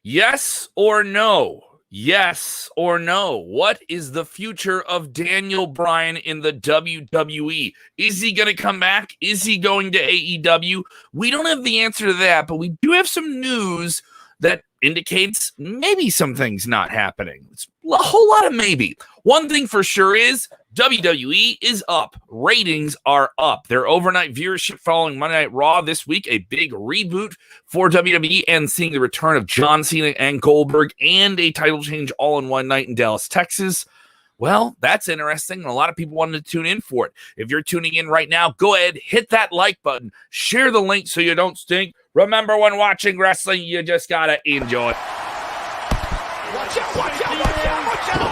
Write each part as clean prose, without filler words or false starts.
Yes or no? Yes or no? What is the future of Daniel Bryan in the WWE? Is he going to come back? Is he going to AEW? We don't have the answer to that, but we do have some news that indicates maybe some things not happening. It's a whole lot of maybe. One thing for sure is WWE is up. Ratings are up. Their overnight viewership following Monday Night Raw this week, a big reboot for WWE, and seeing the return of John Cena and Goldberg and a title change all in one night in Dallas, Texas. Well, that's interesting, and a lot of people wanted to tune in for it. If you're tuning in right now, go ahead, hit that like button, share the link so you don't stink. Remember, when watching wrestling, you just gotta enjoy. Watch out, watch out, watch out, watch out!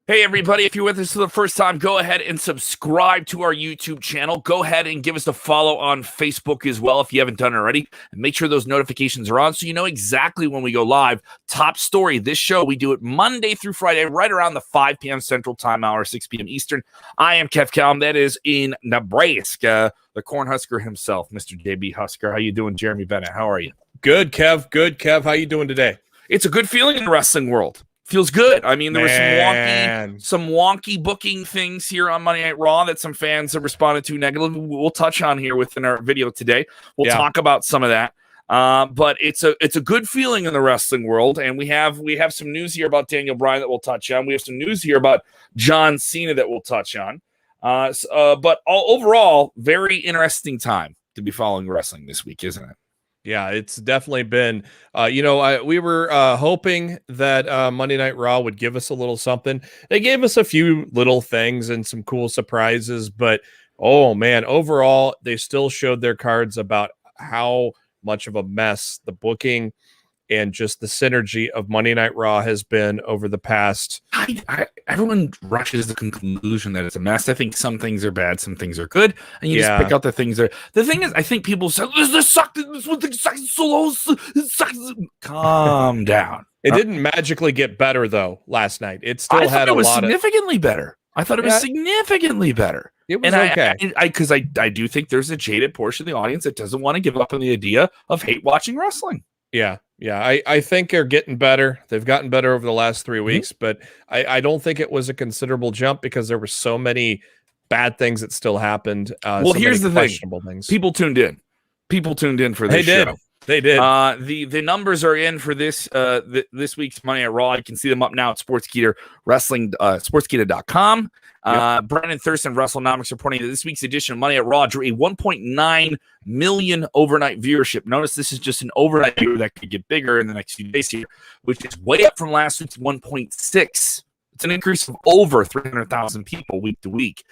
Hey, everybody, if you're with us for the first time, go ahead and subscribe to our YouTube channel. Go ahead and give us a follow on Facebook as well if you haven't done it already. And make sure those notifications are on so you know exactly when we go live. Top story, this show, we do it Monday through Friday, right around the 5 p.m. Central Time hour, 6 p.m. Eastern. I am Kev Kelm. That is in Nebraska. The Cornhusker himself, Mr. JB Husker. How you doing, Jeremy Bennett? How are you? Good, Kev. Good, Kev. How you doing today? It's a good feeling in the wrestling world. Feels good. I mean, there were some wonky booking things here on Monday Night Raw that some fans have responded to negatively. We'll touch on here within our video today. We'll talk about some of that. But it's a good feeling in the wrestling world, and we have some news here about Daniel Bryan that we'll touch on. We have some news here about John Cena that we'll touch on. But overall, very interesting time to be following wrestling this week, isn't it? Yeah, it's definitely been, we were hoping that Monday Night Raw would give us a little something. They gave us a few little things and some cool surprises, but, oh, man, overall, they still showed their cards about how much of a mess the booking and just the synergy of Monday Night Raw has been over the past. Everyone rushes to the conclusion that it's a mess. I think some things are bad, some things are good, and you just pick out the things that. The thing is, I think people say this sucked. This one thing sucks so low. It sucks. Calm down. It didn't magically get better though last night. It still had a lot. Significantly better. I thought it was significantly better. It was okay. Because I do think there's a jaded portion of the audience that doesn't want to give up on the idea of hate watching wrestling. Yeah. I think they're getting better. They've gotten better over the last 3 weeks, but I don't think it was a considerable jump because there were so many bad things that still happened. Well, here's the thing. People tuned in. For this show. They did. The numbers are in for this this week's Monday at Raw. You can see them up now at Sportskeeda Wrestling, Sportskeeda.com. Brandon Thurston, WrestleNomics, reporting that this week's edition of Monday at Raw drew a 1.9 million overnight viewership. Notice this is just an overnight viewer that could get bigger in the next few days here, which is way up from last week's 1.6. It's an increase of over 300,000 people week to week.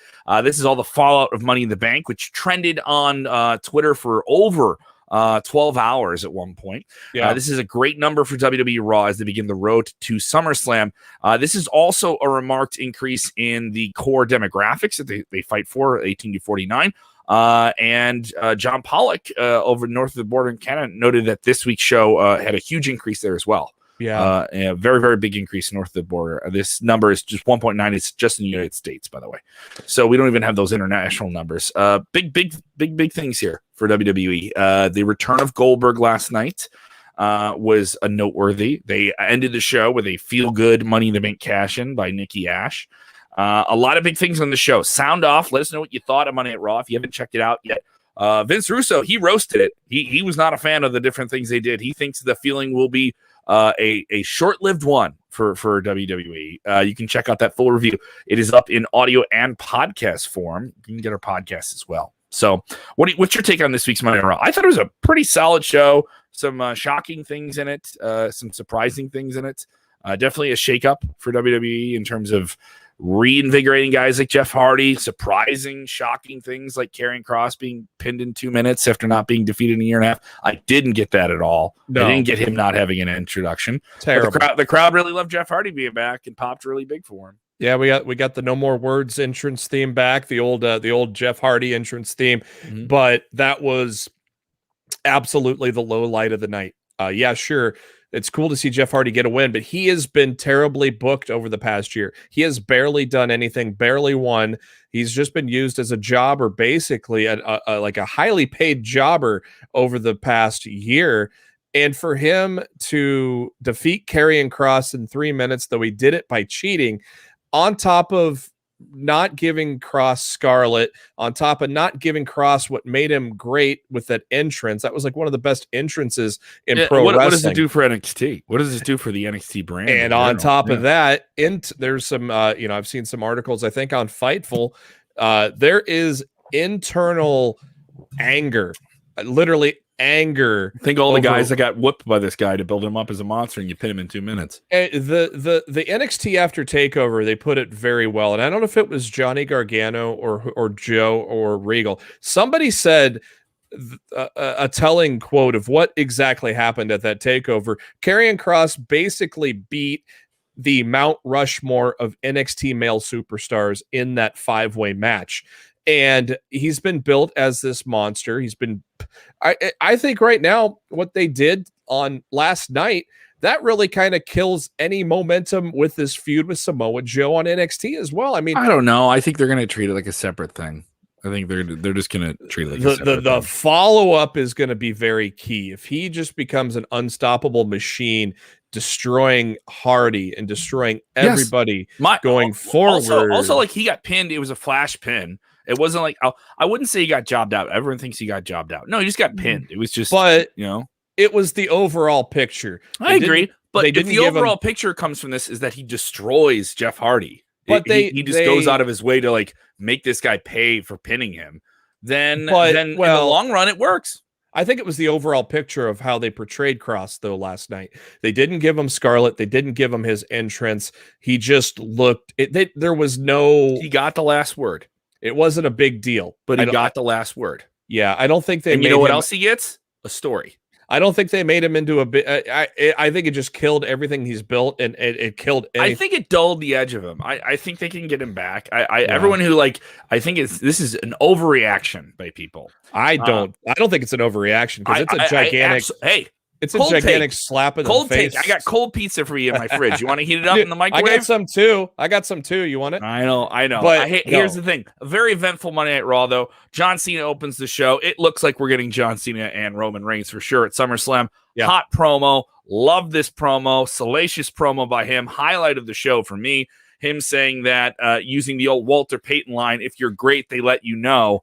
This is all the fallout of Money in the Bank, which trended on Twitter for over 12 hours at one point. This is a great number for WWE Raw as they begin the road to SummerSlam. This is also a remarked increase in the core demographics that they fight for, 18 to 49. And John Pollock over north of the border in Canada noted that this week's show had a huge increase there as well. A very, very big increase north of the border. This number is just 1.9. It's just in the United States, by the way. So we don't even have those international numbers. Big things here for WWE. The return of Goldberg last night was a noteworthy. They ended the show with a feel-good Money in the Bank cash-in by Nikki Ash. A lot of big things on the show. Sound off. Let us know what you thought of Monday at Raw if you haven't checked it out yet. Vince Russo, he roasted it. He was not a fan of the different things they did. He thinks the feeling will be a short-lived one for WWE. You can check out that full review. It is up in audio and podcast form. You can get our podcast as well. So what's your take on this week's Monday Night Raw? I thought it was a pretty solid show. Some shocking things in it, some surprising things in it. Definitely a shakeup for WWE in terms of reinvigorating guys like Jeff Hardy, surprising, shocking things like Karrion Kross being pinned in 2 minutes after not being defeated in a year and a half. I didn't get that at all. No. I didn't get him not having an introduction. Terrible. The crowd really loved Jeff Hardy being back and popped really big for him. Yeah, we got the No More Words entrance theme back, the old Jeff Hardy entrance theme, but that was absolutely the low light of the night. Yeah, sure. It's cool to see Jeff Hardy get a win, but he has been terribly booked over the past year. He has barely done anything, barely won. He's just been used as a jobber, basically, like a highly paid jobber over the past year. And for him to defeat Karrion Kross in 3 minutes, though he did it by cheating, on top of not giving Kross Scarlet, on top of not giving Kross what made him great with that entrance. That was like one of the best entrances in pro wrestling. What does it do for NXT? What does it do for the NXT brand? And on top of that, there's some, I've seen some articles, I think on Fightful, there is internal anger, literally anger. Think all the guys that got whooped by this guy to build him up as a monster, and you pin him in 2 minutes. The NXT after TakeOver, they put it very well, and I don't know if it was Johnny Gargano or Joe or Regal. Somebody said a telling quote of what exactly happened at that TakeOver. Karrion Kross basically beat the Mount Rushmore of NXT male superstars in that 5-way match. And he's been built as this monster. I think right now what they did on last night, that really kind of kills any momentum with this feud with Samoa Joe on NXT as well. I mean, I don't know. I think they're going to treat it like a separate thing. I think they're just going to treat it like a separate thing. The follow-up is going to be very key. If he just becomes an unstoppable machine, destroying Hardy and destroying everybody going forward. Also, like, he got pinned. It was a flash pin. It wasn't like, I wouldn't say he got jobbed out. Everyone thinks he got jobbed out. No, he just got pinned. It was just, it was the overall picture. I agree. But if the overall picture comes from this is that he destroys Jeff Hardy, but he just goes out of his way to like make this guy pay for pinning him, then in the long run, it works. I think it was the overall picture of how they portrayed Kross, though, last night. They didn't give him Scarlet. They didn't give him his entrance. He just looked, there was no... He got the last word. It wasn't a big deal. But he got the last word. Yeah, I don't think they made you know what else he gets? A story. I don't think they made him into a bit. I think it just killed everything he's built, and it killed. I think it dulled the edge of him. I think they can get him back. Everyone who I think this is an overreaction by people. I don't think it's an overreaction because it's a gigantic. It's a gigantic slap in the face. I got cold pizza for you in my fridge. You want to heat it up in the microwave? I got some too. You want it? I know. But here's the thing. A very eventful Monday Night Raw, though. John Cena opens the show. It looks like we're getting John Cena and Roman Reigns for sure at SummerSlam. Yeah. Hot promo. Love this promo. Salacious promo by him. Highlight of the show for me. Him saying that using the old Walter Payton line, if you're great, they let you know.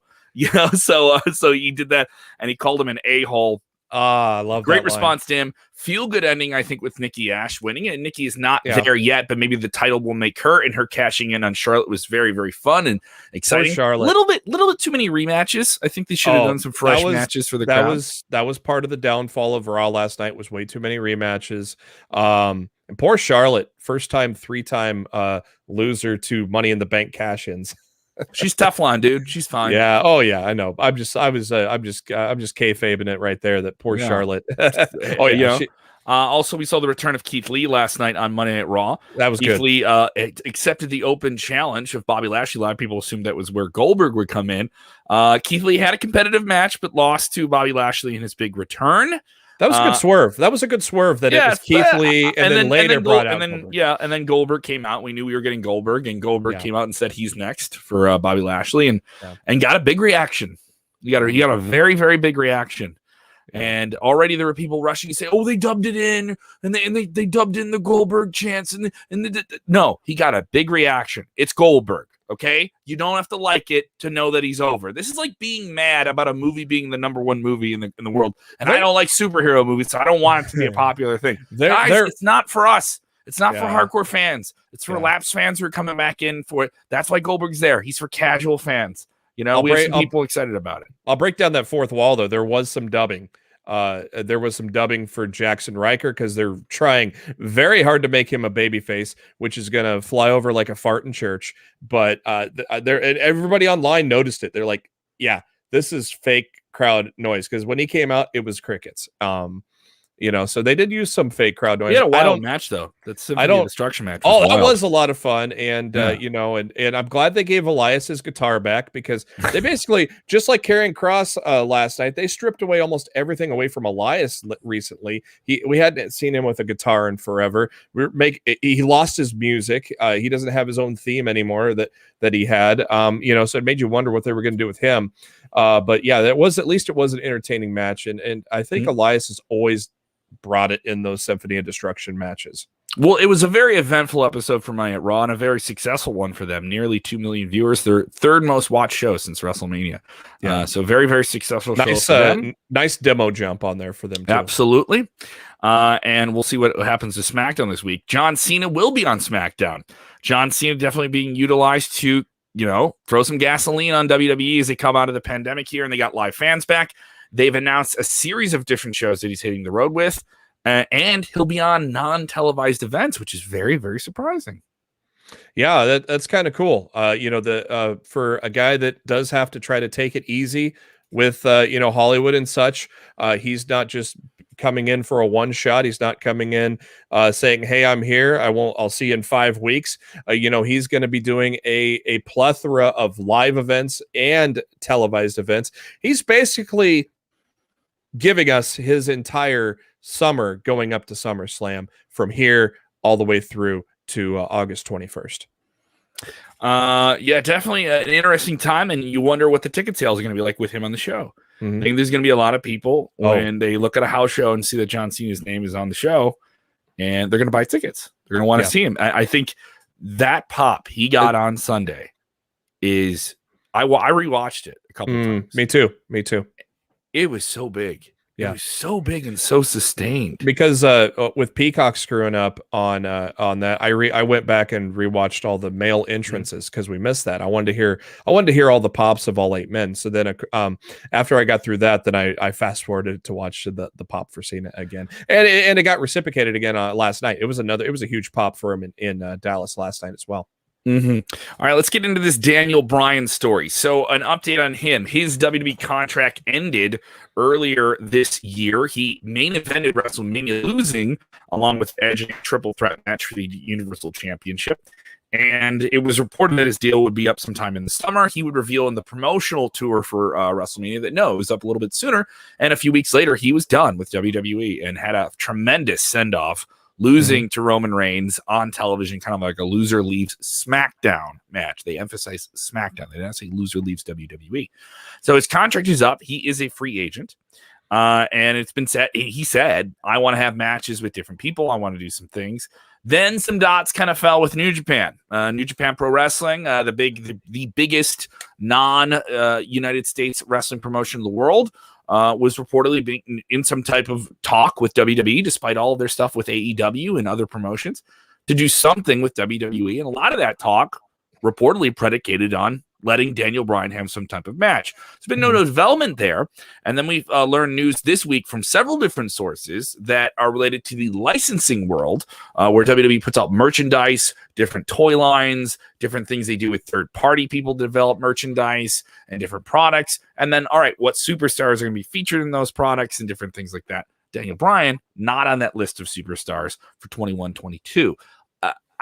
So he did that, and he called him an a-hole. I love great response to him. Feel good ending, I think, with Nikki Ash winning. And Nikki is not there yet, but maybe the title will make her, and her cashing in on Charlotte was very, very fun and exciting. Charlotte. Little bit too many rematches. I think they should have done some fresh matches for the crowd. That was part of the downfall of Raw last night, was way too many rematches. And poor Charlotte, first time, 3-time loser to Money in the Bank cash-ins. She's Teflon, dude. She's fine. Yeah. Oh yeah. I know. I'm just kayfabing it right there. That poor Charlotte. Oh yeah. Also, we saw the return of Keith Lee last night on Monday Night Raw. That was Keith good. Lee accepted the open challenge of Bobby Lashley. A lot of people assumed that was where Goldberg would come in. Keith Lee had a competitive match, but lost to Bobby Lashley in his big return. That was a good swerve. That was a good swerve that it was Keith Lee and then later brought out. And then Goldberg came out. We knew we were getting Goldberg, and Goldberg came out and said he's next for Bobby Lashley, and got a big reaction. He got a very, very big reaction. And already there were people rushing to say, "Oh, they dubbed it in, and they dubbed in the Goldberg chants." No, he got a big reaction. It's Goldberg. Okay, you don't have to like it to know that he's over. This is like being mad about a movie being the #1 movie in the world, and I don't like superhero movies, so I don't want it to be a popular thing. Guys, it's not for us. It's not for hardcore fans. It's for lapsed fans who are coming back in for it. That's why Goldberg's there. He's for casual fans. We have some people excited about it. I'll break down that fourth wall, though. There was some dubbing. There was some dubbing for Jackson Riker because they're trying very hard to make him a babyface, which is going to fly over like a fart in church. But everybody online noticed it. They're like, yeah, this is fake crowd noise, because when he came out, it was crickets. So they did use some fake crowd noise. He had a wild match, though. That's Symphony of Destruction match. That was a lot of fun. And, and I'm glad they gave Elias his guitar back, because they basically, just like Karrion Kross last night, they stripped away almost everything away from Elias recently. We hadn't seen him with a guitar in forever. He lost his music. He doesn't have his own theme anymore that he had. So it made you wonder what they were going to do with him. But yeah, it was an entertaining match. And I think Elias is always brought it in those Symphony of Destruction matches. Well, it was a very eventful episode for Money at Raw and a very successful one for them. Nearly 2 million viewers. Their third most watched show since WrestleMania. Yeah. So very, very successful show for them. Nice demo jump on there for them, too. Absolutely. And we'll see what happens to SmackDown this week. John Cena will be on SmackDown. John Cena definitely being utilized to, throw some gasoline on WWE as they come out of the pandemic here and they got live fans back. They've announced a series of different shows that he's hitting the road with. And he'll be on non-televised events, which is very, very surprising. Yeah, that's kind of cool. For a guy that does have to try to take it easy with Hollywood and such, he's not just coming in for a one shot. He's not coming in saying, "Hey, I'm here. I'll see you in 5 weeks." He's going to be doing a plethora of live events and televised events. He's basically giving us his entire summer going up to SummerSlam from here all the way through to August 21st. Yeah, definitely an interesting time, and you wonder what the ticket sales are going to be like with him on the show. Mm-hmm. I think there's going to be a lot of people when they look at a house show and see that John Cena's name is on the show, and they're going to buy tickets. They're going to want to see him. I think that pop he got on Sunday is I rewatched it a couple times. Me too. It was so big. Yeah. It was so big and so sustained. Because with Peacock screwing up on that, I went back and rewatched all the male entrances because we missed that. I wanted to hear all the pops of all 8 men. So then after I got through that, then I fast forwarded to watch the pop for Cena again, and it got reciprocated again last night. It was a huge pop for him in Dallas last night as well. Mm-hmm. All right, let's get into this Daniel Bryan story. So an update on him. His WWE contract ended earlier this year. He main evented WrestleMania, losing along with Edge in a triple threat match for the Universal Championship. And it was reported that his deal would be up sometime in the summer. He would reveal in the promotional tour for WrestleMania that no, it was up a little bit sooner. And a few weeks later, he was done with WWE and had a tremendous send-off, losing to Roman Reigns on television, kind of like a loser leaves SmackDown match. They emphasize SmackDown. They didn't say loser leaves WWE. So his contract is up. He is a free agent. And it's been said, he said, I want to have matches with different people. I want to do some things. Then some dots kind of fell with New Japan. New Japan Pro Wrestling, the biggest non-United States wrestling promotion in the world, was reportedly being in some type of talk with WWE, despite all of their stuff with AEW and other promotions, to do something with WWE. And a lot of that talk reportedly predicated on letting Daniel Bryan have some type of match. There's been no development there. And then we've learned news this week from several different sources that are related to the licensing world, where WWE puts out merchandise, different toy lines, different things they do with third-party people to develop merchandise and different products. And then, all right, what superstars are going to be featured in those products and different things like that. Daniel Bryan, not on that list of superstars for 21-22.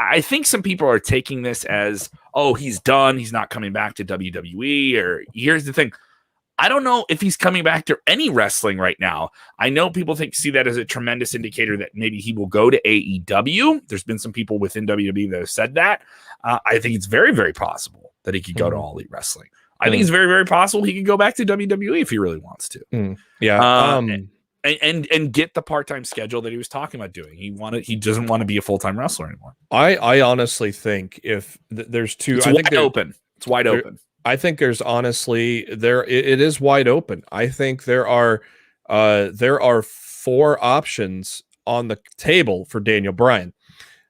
I think some people are taking this as, oh, he's done. He's not coming back to WWE. Or here's the thing. I don't know if he's coming back to any wrestling right now. I know people see that as a tremendous indicator that maybe he will go to AEW. There's been some people within WWE that have said that. I think it's very, very possible that he could go to All Elite Wrestling. I think it's very, very possible he could go back to WWE if he really wants to. Yeah. And get the part-time schedule that he was talking about doing. He doesn't want to be a full-time wrestler anymore. I honestly think if there's two, it's wide open. It's wide open. I think there's honestly it is wide open. I think there are 4 options on the table for Daniel Bryan.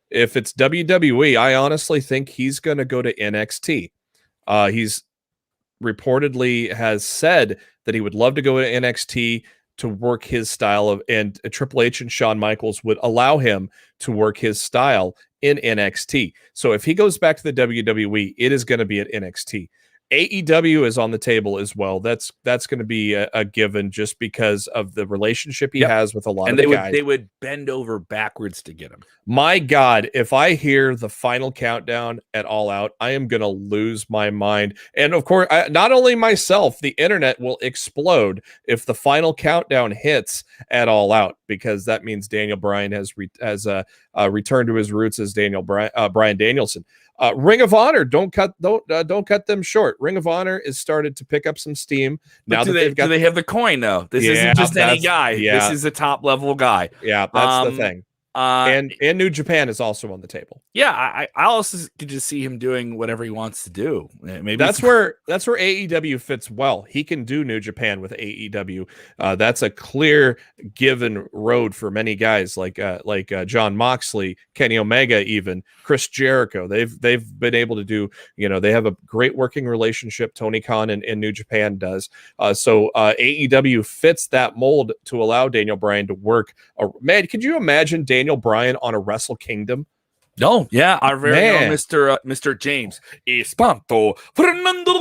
If it's WWE, I honestly think he's going to go to NXT. He's reportedly has said that he would love to go to NXT to work his style of, and Triple H and Shawn Michaels would allow him to work his style in NXT. So if he goes back to the WWE, it is going to be at NXT. AEW is on the table as well. That's going to be a given just because of the relationship he has with a lot of the guys. They would bend over backwards to get him. My God, if I hear the final countdown at All Out, I am going to lose my mind. And of course, not only myself, the internet will explode if the final countdown hits at All Out, because that means Daniel Bryan has returned to his roots as Bryan Danielson. Ring of Honor, don't cut them short. Ring of Honor is started to pick up some steam now that they've got. Do they have the coin though? This isn't just any guy. Yeah. This is a top level guy. Yeah, that's the thing. And New Japan is also on the table. Yeah, I also could just see him doing whatever he wants to do. Maybe that's where AEW fits well. He can do New Japan with AEW. That's a clear given road for many guys like John Moxley, Kenny Omega, even Chris Jericho. They've been able to do. They have a great working relationship. Tony Khan and New Japan does. So AEW fits that mold to allow Daniel Bryan to work. Man, could you imagine Daniel Bryan on a Wrestle Kingdom? No, yeah, our very own Mr. James Espanto Fernando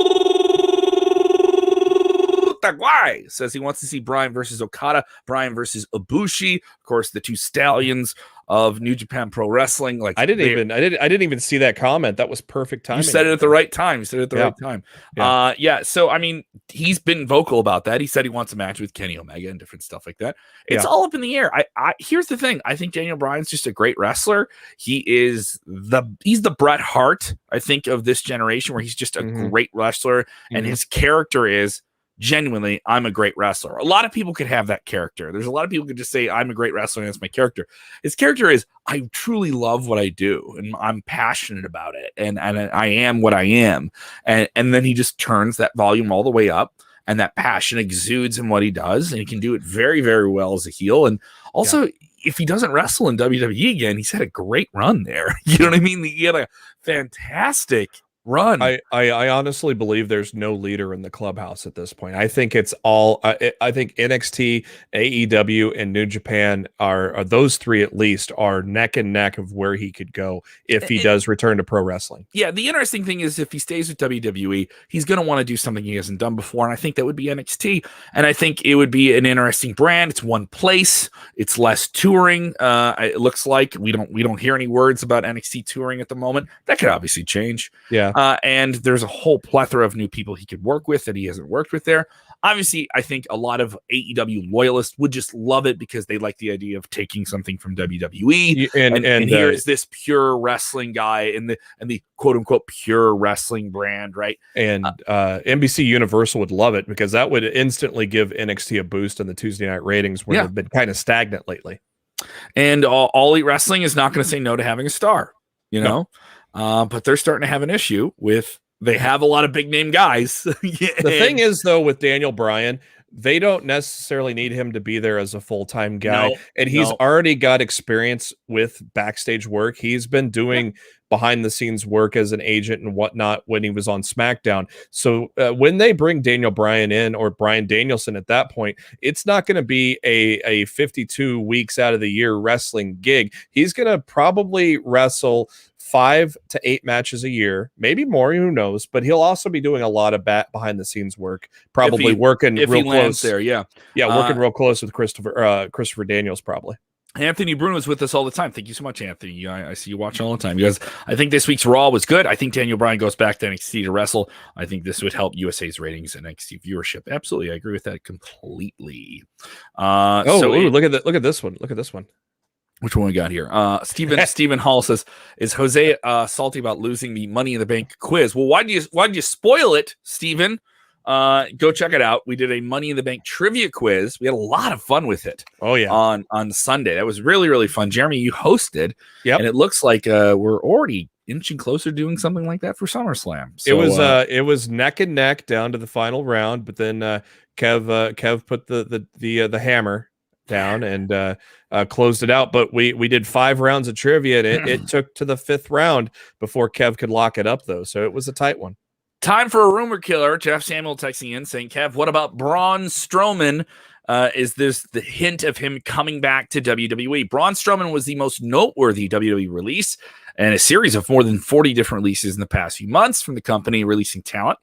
Taguay says he wants to see Bryan versus Okada, Bryan versus Ibushi, of course, the two stallions of New Japan Pro Wrestling. Like I didn't even see that comment. That was perfect timing. You said it at the right time. Right time. Yeah. So I mean, he's been vocal about that. He said he wants a match with Kenny Omega and different stuff like that. It's all up in the air. Here's the thing. I think Daniel Bryan's just a great wrestler. He's the Bret Hart, I think, of this generation, where he's just a great wrestler, and his character is genuinely, I'm a great wrestler. A lot of people could have that character. There's a lot of people who could just say, I'm a great wrestler, and that's my character. His character is, I truly love what I do, and I'm passionate about it, and I am what I am. And then he just turns that volume all the way up, and that passion exudes in what he does, and he can do it very, very well as a heel. And also, if he doesn't wrestle in WWE again, he's had a great run there. You know what I mean? He had a fantastic run. I honestly believe there's no leader in the clubhouse at this point. I think it's all. I think NXT, AEW, and New Japan are those three at least are neck and neck of where he could go if he does return to pro wrestling. Yeah, the interesting thing is if he stays with WWE, he's going to want to do something he hasn't done before, and I think that would be NXT. And I think it would be an interesting brand. It's one place. It's less touring. It looks like we don't hear any words about NXT touring at the moment. That could obviously change. Yeah. And there's a whole plethora of new people he could work with that he hasn't worked with there. Obviously, I think a lot of AEW loyalists would just love it because they like the idea of taking something from WWE. And here's this pure wrestling guy in the quote unquote pure wrestling brand, right? And NBC Universal would love it because that would instantly give NXT a boost in the Tuesday night ratings where they've been kind of stagnant lately. And All Elite Wrestling is not going to say no to having a star, know? But they're starting to have an issue with, they have a lot of big name guys. The thing is, though, with Daniel Bryan, they don't necessarily need him to be there as a full-time guy. And he's already got experience with backstage work. He's been doing behind the scenes work as an agent and whatnot when he was on SmackDown. So when they bring Daniel Bryan in, or Bryan Danielson at that point, it's not going to be a 52 weeks out of the year wrestling gig. He's going to probably wrestle 5 to 8 matches a year, maybe more, who knows, but he'll also be doing a lot of behind the scenes work, probably working real close there. Working real close with Christopher Daniels, probably. Anthony Bruno is with us all the time. Thank you so much, Anthony. I see you watching all the time. You guys, I think this week's Raw was good. I think Daniel Bryan goes back to NXT to wrestle. I think this would help USA's ratings and NXT viewership. Absolutely. I agree with that completely. Look at this one. Look at this one. Which one we got here? Stephen Hall says, "Is Jose salty about losing the Money in the Bank quiz?" Well, why did you spoil it, Stephen? Go check it out. We did a Money in the Bank trivia quiz. We had a lot of fun with it. Oh yeah, on Sunday. That was really, really fun. Jeremy, you hosted. Yep. And it looks like we're already inching closer to doing something like that for SummerSlam. So, it was neck and neck down to the final round, but then Kev put the hammer down and closed it out. But we did 5 rounds of trivia, and it took to the 5th round before Kev could lock it up, though. So it was a tight one. Time for a rumor killer. Jeff Samuel texting in saying, Kev, what about Braun Strowman? Is this the hint of him coming back to WWE? Braun Strowman was the most noteworthy WWE release, and a series of more than 40 different releases in the past few months from the company releasing talent.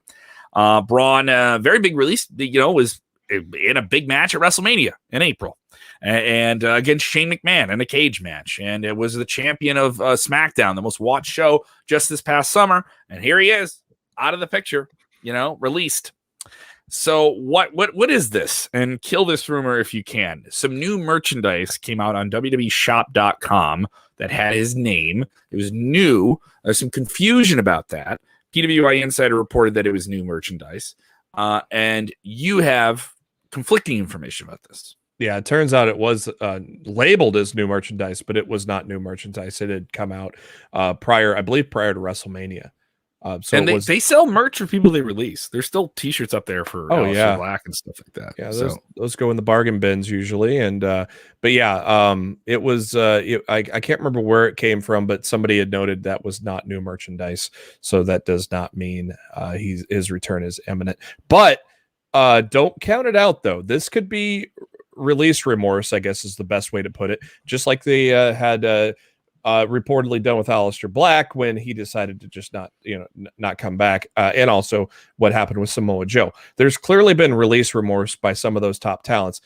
Braun, very big release, was in a big match at WrestleMania in April. And against Shane McMahon in a cage match. And it was the champion of SmackDown, the most watched show just this past summer. And here he is, out of the picture, released. So what is this? And kill this rumor if you can. Some new merchandise came out on WWEshop.com that had his name. It was new. There's some confusion about that. PWI Insider reported that it was new merchandise. And you have conflicting information about this. Yeah, it turns out it was labeled as new merchandise, but it was not new merchandise. It had come out prior to WrestleMania. So and they sell merch for people they release. There's still T-shirts up there for Aleister Black and stuff like that. Yeah, those go in the bargain bins usually. And but yeah, it was. I can't remember where it came from, but somebody had noted that was not new merchandise. So that does not mean his return is imminent. But don't count it out though. This could be release remorse, I guess is the best way to put it. Just like they had reportedly done with Aleister Black when he decided to just not come back, and also what happened with Samoa Joe. There's clearly been release remorse by some of those top talents.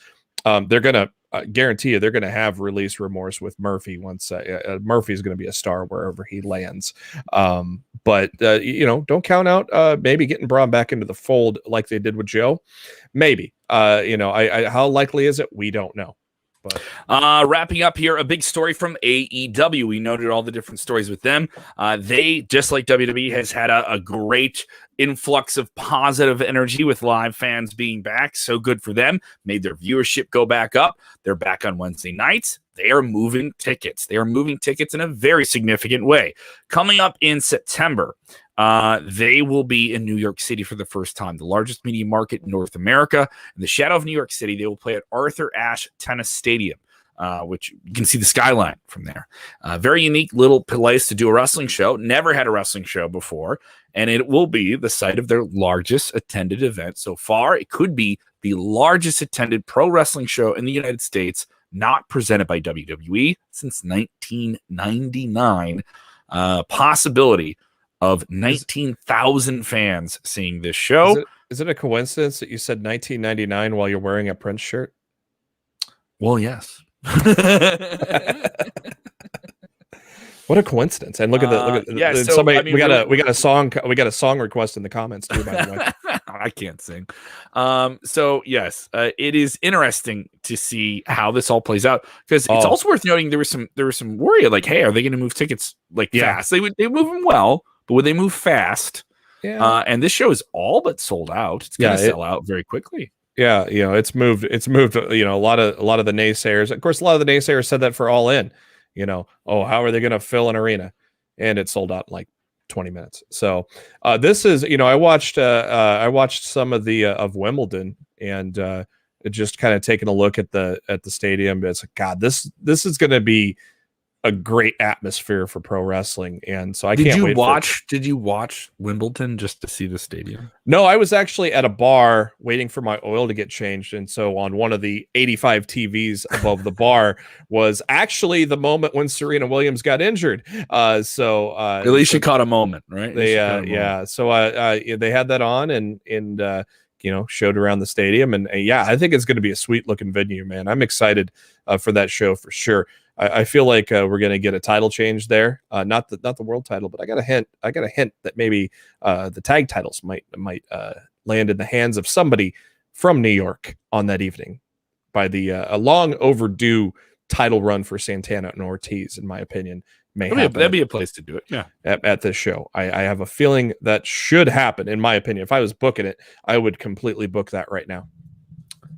They're gonna guarantee you they're gonna have release remorse with Murphy once Murphy's gonna be a star wherever he lands. But don't count out maybe getting Braun back into the fold like they did with Joe. Maybe how likely is it? We don't know. But wrapping up here, a big story from AEW. We noted all the different stories with them. They, just like WWE, has had a great influx of positive energy with live fans being back. So good for them. Made their viewership go back up. They're back on Wednesday nights. They are moving tickets. They are moving tickets in a very significant way. Coming up in September, they will be in New York City for the first time, the largest media market in North America. In the shadow of New York City, they will play at Arthur Ashe Tennis Stadium, which you can see the skyline from there. Very unique little place to do a wrestling show. Never had a wrestling show before, and it will be the site of their largest attended event so far. It could be the largest attended pro wrestling show in the United States, not presented by WWE since 1999. Possibility of 19,000 fans seeing this show. Is it a coincidence that you said 1999 while you're wearing a Prince shirt? Well, yes. What a coincidence! And look at we got a song request in the comments too, by the way. I can't sing. So yes, it is interesting to see how this all plays out, because it's also worth noting there was some worry, like, hey, are they going to move tickets fast? They move them well, but would they move fast? Yeah. And this show is all but sold out. It's going to sell out very quickly. Yeah, it's moved. A lot of the naysayers. Of course, a lot of the naysayers said that for All In. How are they going to fill an arena? And it sold out in like 20 minutes. So this is, I watched some of the of Wimbledon, and just kind of taking a look at the stadium. It's like, God, this is going to be a great atmosphere for pro wrestling. And so Did you watch Wimbledon just to see the stadium? No, I was actually at a bar waiting for my oil to get changed. And so on one of the 85 TVs above the bar was actually the moment when Serena Williams got injured. At least she caught a moment, right? So they had that on and showed around the stadium. And I think it's going to be a sweet looking venue, man. I'm excited for that show for sure. I feel like we're going to get a title change there. Not the world title, but I got a hint that maybe the tag titles might land in the hands of somebody from New York on that evening by the a long overdue title run for Santana and Ortiz, in my opinion. That'd be a place to do it. Yeah. At this show. I have a feeling that should happen, in my opinion. If I was booking it, I would completely book that right now.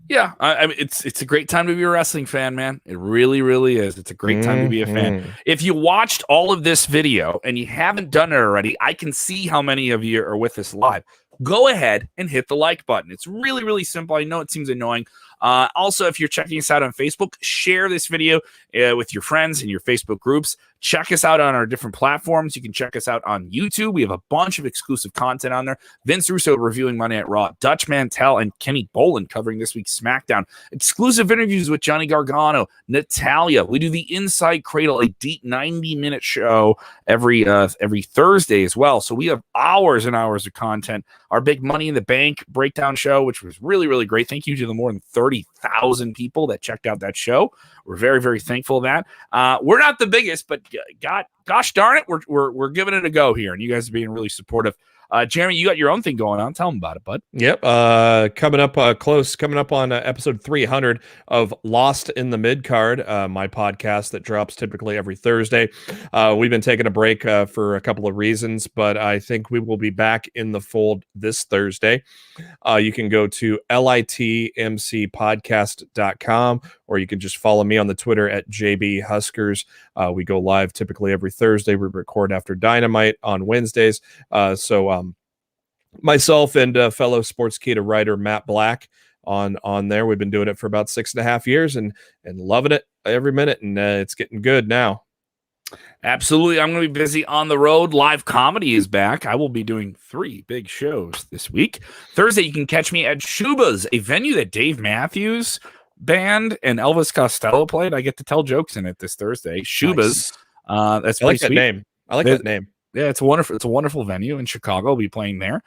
Yeah, I mean, it's a great time to be a wrestling fan, man. It really, really is. It's a great time to be a fan. If you watched all of this video and you haven't done it already, I can see how many of you are with us live. Go ahead and hit the like button. It's really, really simple. I know it seems annoying. Also, if you're checking us out on Facebook, share this video with your friends in your Facebook groups. Check us out on our different platforms. You can check us out on YouTube. We have a bunch of exclusive content on there. Vince Russo reviewing Monday Night Raw. Dutch Mantell and Kenny Bolin covering this week's SmackDown. Exclusive interviews with Johnny Gargano, Natalia. We do the Inside Cradle, a deep 90-minute show every Thursday as well. So we have hours and hours of content. Our big Money in the Bank breakdown show, which was really, really great. Thank you to the more than 30,000 people that checked out that show. We're very, very thankful of that. We're not the biggest, but gosh darn it, we're giving it a go here, and you guys are being really supportive. Jeremy, you got your own thing going on. Tell them about it, bud. Yep. Coming up on episode 300 of Lost in the Mid Card, my podcast that drops typically every Thursday. We've been taking a break for a couple of reasons, but I think we will be back in the fold this Thursday. You can go to litmcpodcast.com, or you can just follow me on the Twitter at JBHuskers. We go live typically every Thursday. We record after Dynamite on Wednesdays. So myself and fellow Sportskeeda writer Matt Black on there. We've been doing it for about 6.5 years and loving it every minute, and it's getting good now. Absolutely. I'm going to be busy on the road. Live comedy is back. I will be doing 3 big shows this week. Thursday, you can catch me at Shuba's, a venue that Dave Matthews Band and Elvis Costello played. I get to tell jokes in it this Thursday. Shuba's. Nice. That's I like sweet. that name. I like that name. Yeah, it's a wonderful venue in Chicago. I'll be playing there.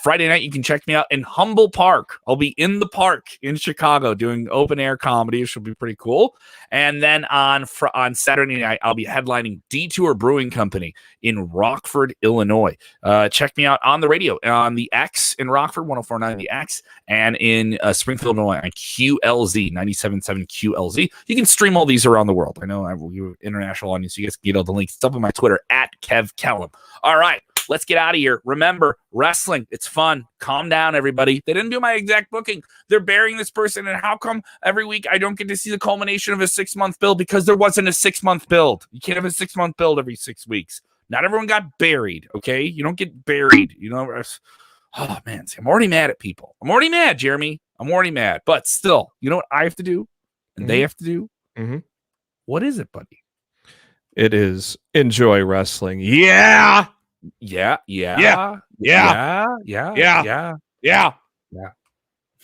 Friday night, you can check me out in Humble Park. I'll be in the park in Chicago doing open air comedy, which will be pretty cool. And then on Saturday night, I'll be headlining Detour Brewing Company in Rockford, Illinois. Check me out on the radio on the X in Rockford, 104.9 the X, and in Springfield, Illinois on QLZ, 97.7 QLZ. You can stream all these around the world. I know you're international audience, so you guys can get all the links. It's up on my Twitter at Kev Kellum. All right, let's get out of here. Remember, wrestling, it's fun. Calm down, everybody. They didn't do my exact booking. They're burying this person, and how come every week I don't get to see the culmination of a 6-month build? Because there wasn't a 6-month build. You can't have a 6-month build every 6 weeks. Not everyone got buried, okay? You don't get buried. You know, oh, man. See, I'm already mad at people. I'm already mad, Jeremy. I'm already mad. But still, you know what I have to do and they have to do? Mm-hmm. What is it, buddy? It is enjoy wrestling. Yeah. Yeah. Yeah. Yeah. Yeah. Yeah. Yeah.